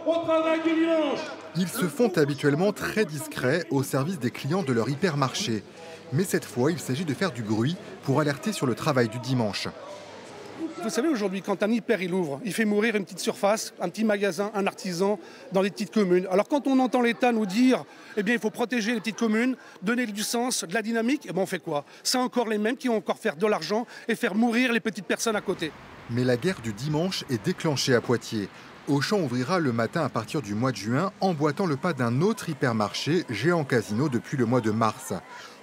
au travail du dimanche. Ils se font habituellement très discrets au service des clients de leur hypermarché. Mais cette fois, il s'agit de faire du bruit pour alerter sur le travail du dimanche. Vous savez, aujourd'hui, quand un hyper il ouvre, il fait mourir une petite surface, un petit magasin, un artisan dans les petites communes. Alors quand on entend l'État nous dire eh bien, il faut protéger les petites communes, donner du sens, de la dynamique, eh bien, on fait quoi? C'est encore les mêmes qui vont encore faire de l'argent et faire mourir les petites personnes à côté. Mais la guerre du dimanche est déclenchée à Poitiers. Auchan ouvrira le matin à partir du mois de juin, emboîtant le pas d'un autre hypermarché, Géant Casino, depuis le mois de mars.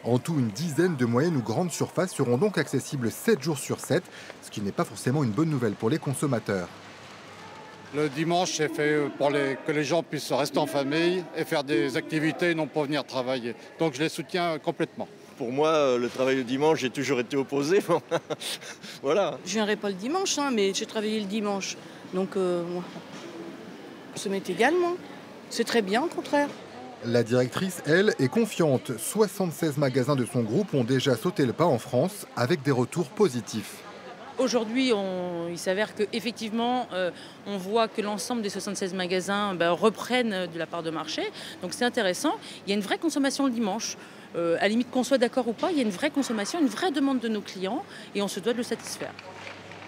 En tout, une dizaine de moyennes ou grandes surfaces seront donc accessibles 7 jours sur 7, ce qui n'est pas forcément une bonne nouvelle pour les consommateurs. Le dimanche, c'est fait pour que les gens puissent rester en famille et faire des activités et non pas venir travailler. Donc je les soutiens complètement. Pour moi, le travail le dimanche, j'ai toujours été opposé. Voilà. Je viendrai pas le dimanche, mais j'ai travaillé le dimanche. Donc, ça m'est égal, moi. C'est très bien, au contraire. La directrice, elle, est confiante. 76 magasins de son groupe ont déjà sauté le pas en France avec des retours positifs. Aujourd'hui, il s'avère qu'effectivement, on voit que l'ensemble des 76 magasins reprennent de la part de marché. Donc c'est intéressant. Il y a une vraie consommation le dimanche. À la limite qu'on soit d'accord ou pas, il y a une vraie consommation, une vraie demande de nos clients et on se doit de le satisfaire.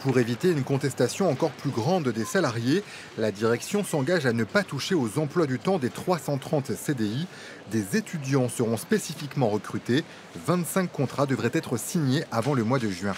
Pour éviter une contestation encore plus grande des salariés, la direction s'engage à ne pas toucher aux emplois du temps des 330 CDI. Des étudiants seront spécifiquement recrutés. 25 contrats devraient être signés avant le mois de juin.